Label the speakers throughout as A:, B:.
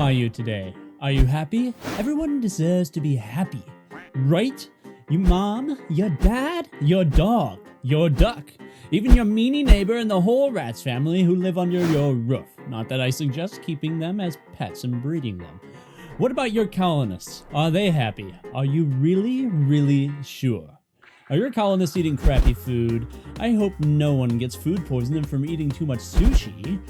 A: are you today? Are you happy? Everyone deserves to be happy, right? Your mom, your dad, your dog, your duck, even your meanie neighbor and the whole rat's family who live under your roof. Not that I suggest keeping them as pets and breeding them. What about your colonists? Are they happy? Are you really sure? Are your colonists eating crappy food? I hope no one gets food poisoning from eating too much sushi.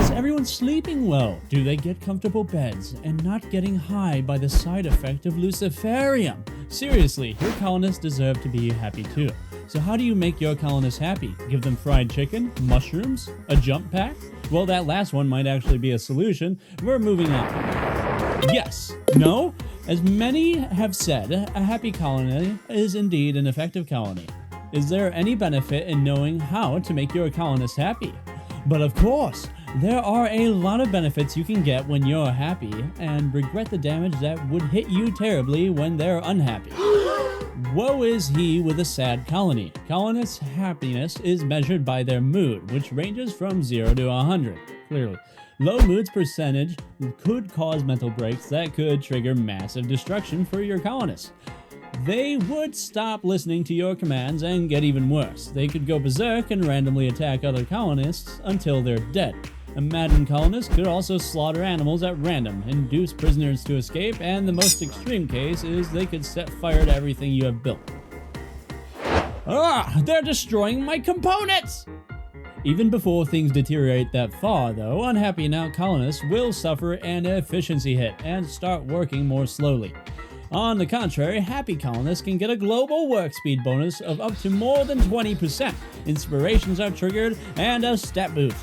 A: Is everyone sleeping well? Do they get comfortable beds and not getting high by the side effect of luciferium? Seriously, your colonists deserve to be happy too. So how do you make your colonists happy? Give them fried chicken, mushrooms, a jump pack? Well, that last one might actually be a solution. We're moving on. Yes. No? As many have said, a happy colony is indeed an effective colony. Is there any benefit in knowing how to make your colonists happy? But of course, there are a lot of benefits you can get when you're happy and regret the damage that would hit you terribly when they're unhappy. Woe is he with a sad colony. Colonists' happiness is measured by their mood, which ranges from 0 to 100, clearly. Low moods percentage could cause mental breaks that could trigger massive destruction for your colonists. They would stop listening to your commands and get even worse. They could go berserk and randomly attack other colonists until they're dead. A maddened colonist could also slaughter animals at random, induce prisoners to escape, and the most extreme case is they could set fire to everything you have built. Ah, they're destroying my components! Even before things deteriorate that far, though, unhappy now colonists will suffer an efficiency hit and start working more slowly. On the contrary, happy colonists can get a global work speed bonus of up to more than 20%. Inspirations are triggered and a stat boost.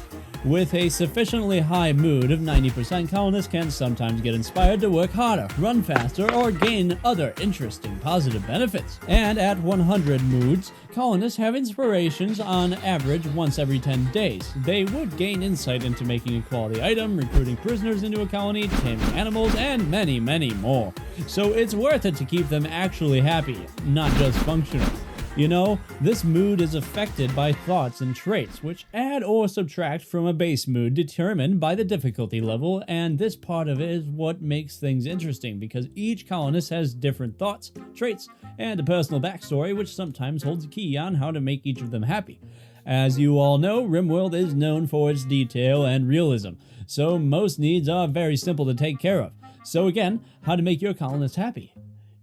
A: With a sufficiently high mood of 90%, colonists can sometimes get inspired to work harder, run faster, or gain other interesting positive benefits. And at 100 moods, colonists have inspirations on average once every 10 days. They would gain insight into making a quality item, recruiting prisoners into a colony, taming animals, and many more. So it's worth it to keep them actually happy, not just functional. You know, this mood is affected by thoughts and traits, which add or subtract from a base mood determined by the difficulty level, and this part of it is what makes things interesting, because each colonist has different thoughts, traits, and a personal backstory, which sometimes holds a key on how to make each of them happy. As you all know, Rimworld is known for its detail and realism, so most needs are very simple to take care of. So again, how to make your colonists happy?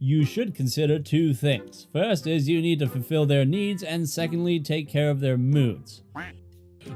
A: You should consider two things. First is you need to fulfill their needs, and secondly, take care of their moods.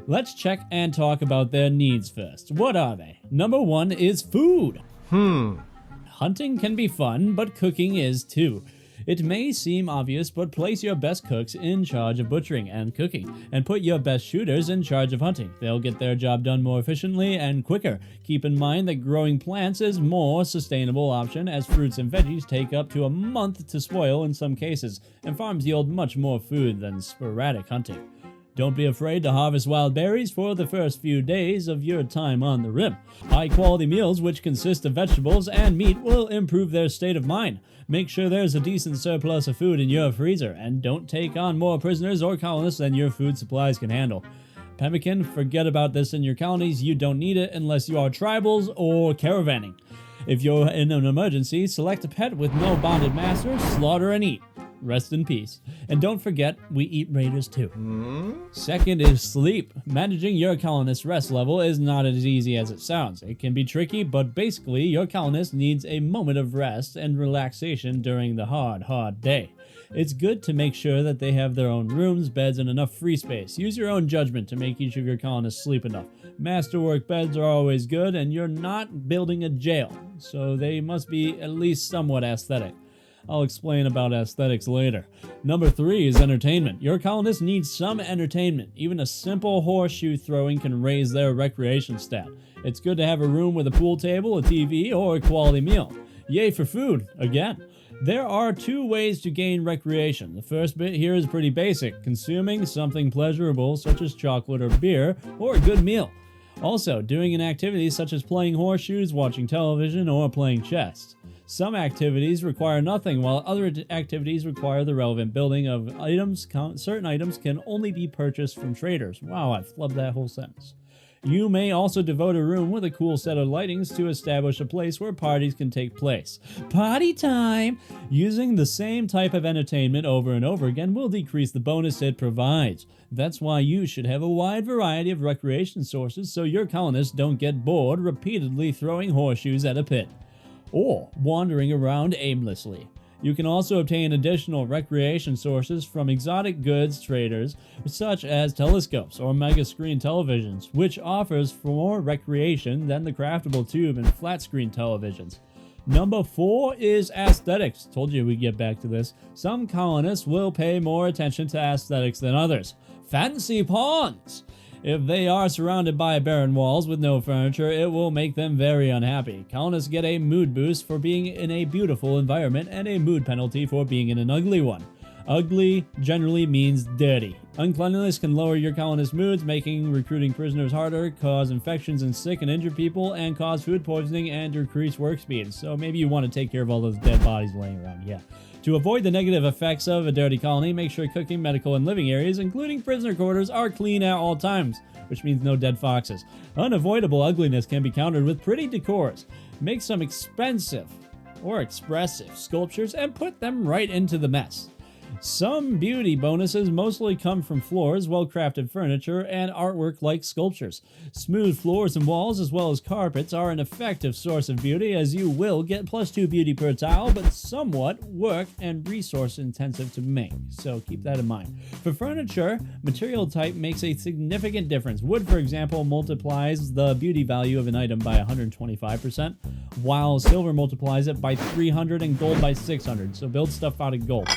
A: Let's check and talk about their needs first. What are they? Number one is food. Hunting can be fun, but cooking is too. It may seem obvious, but place your best cooks in charge of butchering and cooking, and put your best shooters in charge of hunting. They'll get their job done more efficiently and quicker. Keep in mind that growing plants is more sustainable option, as fruits and veggies take up to a month to spoil in some cases, and farms yield much more food than sporadic hunting. Don't be afraid to harvest wild berries for the first few days of your time on the rim. High-quality meals, which consist of vegetables and meat, will improve their state of mind. Make sure there's a decent surplus of food in your freezer, and don't take on more prisoners or colonists than your food supplies can handle. Pemmican, forget about this in your colonies. You don't need it unless you are tribals or caravanning. If you're in an emergency, select a pet with no bonded master, slaughter and eat. Rest in peace. And don't forget, we eat raiders too. Second is sleep. Managing your colonist's rest level is not as easy as it sounds. It can be tricky, but basically your colonist needs a moment of rest and relaxation during the hard day. It's good to make sure that they have their own rooms, beds, and enough free space. Use your own judgment to make each of your colonists sleep enough. Masterwork beds are always good, and you're not building a jail, so they must be at least somewhat aesthetic. I'll explain about aesthetics later. Number 3 is entertainment. Your colonists need some entertainment. Even a simple horseshoe throwing can raise their recreation stat. It's good to have a room with a pool table, a TV, or a quality meal. Yay for food, again. There are 2 ways to gain recreation. The first bit here is pretty basic, consuming something pleasurable such as chocolate or beer, or a good meal. Also, doing an activity such as playing horseshoes, watching television, or playing chess. Some activities require nothing, while other activities require the relevant building of items. Certain items can only be purchased from traders. Wow, I flubbed that whole sentence. You may also devote a room with a cool set of lightings to establish a place where parties can take place. Party time! Using the same type of entertainment over and over again will decrease the bonus it provides. That's why you should have a wide variety of recreation sources so your colonists don't get bored repeatedly throwing horseshoes at a pit or wandering around aimlessly. You can also obtain additional recreation sources from exotic goods traders such as telescopes or mega screen televisions, which offers more recreation than the craftable tube and flat screen televisions. Number 4 is aesthetics. Told you we'd get back to this. Some colonists will pay more attention to aesthetics than others. Fancy pawns! If they are surrounded by barren walls with no furniture, it will make them very unhappy. Colonists get a mood boost for being in a beautiful environment and a mood penalty for being in an ugly one. Ugly generally means dirty. Uncleanliness can lower your colonists' moods, making recruiting prisoners harder, cause infections and sick and injured people, and cause food poisoning and decrease work speed. So maybe you want to take care of all those dead bodies laying around, yeah. To avoid the negative effects of a dirty colony, make sure cooking, medical, and living areas, including prisoner quarters, are clean at all times, which means no dead foxes. Unavoidable ugliness can be countered with pretty decors. Make some expensive or expressive sculptures and put them right into the mess. Some beauty bonuses mostly come from floors, well-crafted furniture, and artwork like sculptures. Smooth floors and walls, as well as carpets, are an effective source of beauty, as you will get +2 beauty per tile, but somewhat work and resource intensive to make, so keep that in mind. For furniture, material type makes a significant difference. Wood, for example, multiplies the beauty value of an item by 125%, while silver multiplies it by 300 and gold by 600, so build stuff out of gold.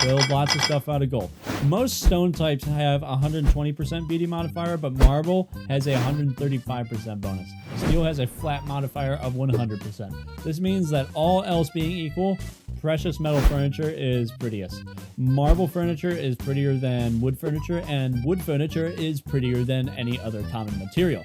A: Build lots of stuff out of gold. Most stone types have 120% beauty modifier, but marble has a 135% bonus. Steel has a flat modifier of 100%. This means that all else being equal, precious metal furniture is prettiest. Marble furniture is prettier than wood furniture, and wood furniture is prettier than any other common material.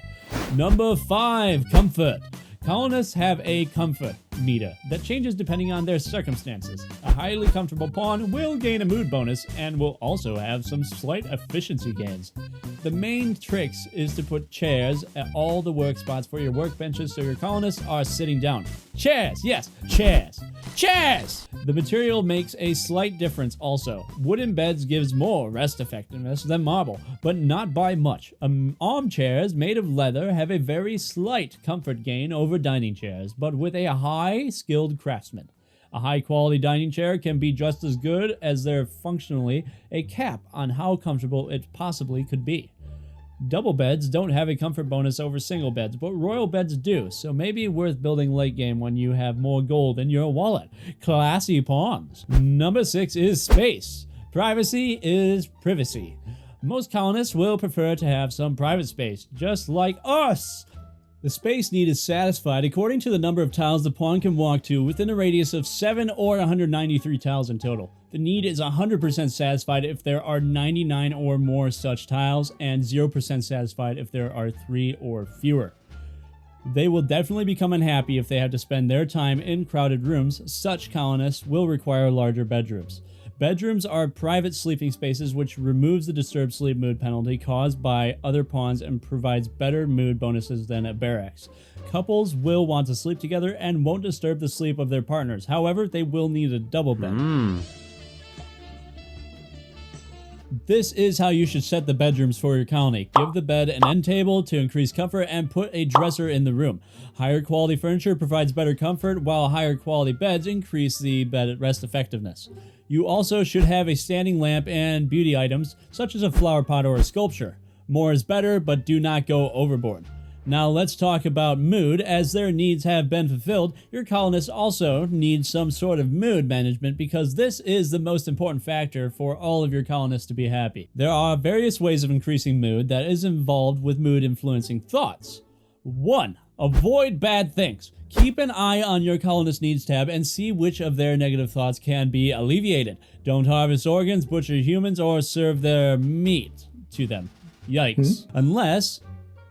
A: Number 5, comfort. Colonists have a comfort meter that changes depending on their circumstances. A highly comfortable pawn will gain a mood bonus and will also have some slight efficiency gains. The main tricks is to put chairs at all the work spots for your workbenches so your colonists are sitting down. Chairs! Yes, chairs! Chairs! The material makes a slight difference also. Wooden beds gives more rest effectiveness than marble, but not by much. Armchairs made of leather have a very slight comfort gain over dining chairs, but with a high-skilled craftsman. A high-quality dining chair can be just as good as there functionally a cap on how comfortable it possibly could be. Double beds don't have a comfort bonus over single beds, but royal beds do, so maybe worth building late game when you have more gold in your wallet. Classy pawns. Number 6 is space. Privacy is privacy. Most colonists will prefer to have some private space, just like us. The space need is satisfied according to the number of tiles the pawn can walk to within a radius of 7 or 193 tiles in total. The need is 100% satisfied if there are 99 or more such tiles, and 0% satisfied if there are 3 or fewer. They will definitely become unhappy if they have to spend their time in crowded rooms. Such colonists will require larger bedrooms. Bedrooms are private sleeping spaces which removes the disturbed sleep mood penalty caused by other pawns and provides better mood bonuses than at barracks. Couples will want to sleep together and won't disturb the sleep of their partners. However, they will need a double bed. This is how you should set the bedrooms for your colony. Give the bed an end table to increase comfort and put a dresser in the room. Higher quality furniture provides better comfort, while higher quality beds increase the bed rest effectiveness. You also should have a standing lamp and beauty items, such as a flower pot or a sculpture. More is better, but do not go overboard. Now let's talk about mood. As their needs have been fulfilled, your colonists also need some sort of mood management because this is the most important factor for all of your colonists to be happy. There are various ways of increasing mood that is involved with mood influencing thoughts. 1. Avoid bad things. Keep an eye on your colonist needs tab and see which of their negative thoughts can be alleviated. Don't harvest organs, butcher humans, or serve their meat to them. Yikes. Unless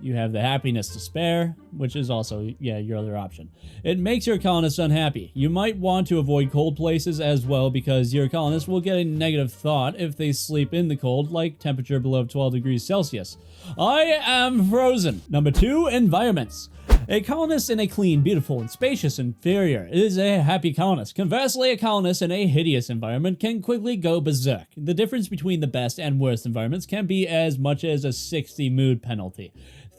A: You have the happiness to spare, which is also, your other option. It makes your colonists unhappy. You might want to avoid cold places as well because your colonists will get a negative thought if they sleep in the cold, like temperature below 12 degrees Celsius. I am frozen. Number 2, environments. A colonist in a clean, beautiful, and spacious inferior is a happy colonist. Conversely, a colonist in a hideous environment can quickly go berserk. The difference between the best and worst environments can be as much as a 60 mood penalty.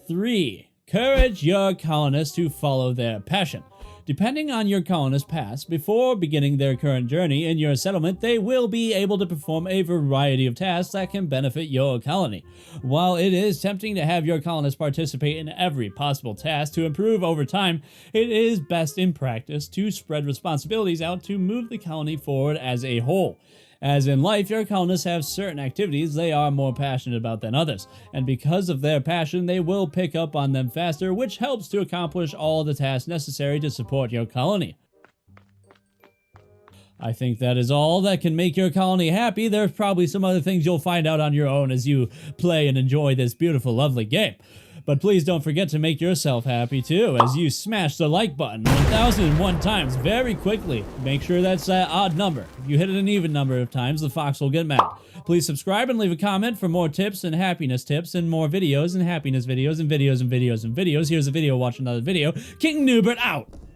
A: 3. Encourage your colonists to follow their passion. Depending on your colonist's past, before beginning their current journey in your settlement, they will be able to perform a variety of tasks that can benefit your colony. While it is tempting to have your colonists participate in every possible task to improve over time, it is best in practice to spread responsibilities out to move the colony forward as a whole. As in life, your colonists have certain activities they are more passionate about than others, and because of their passion, they will pick up on them faster, which helps to accomplish all the tasks necessary to support your colony. I think that is all that can make your colony happy. There's probably some other things you'll find out on your own as you play and enjoy this beautiful, lovely game. But please don't forget to make yourself happy too as you smash the like button 1001 times very quickly. Make sure that's an odd number. If you hit it an even number of times, the fox will get mad. Please subscribe and leave a comment for more tips and happiness tips and more videos and happiness videos and videos and videos and videos. Here's a video, watch another video. King Noobert out!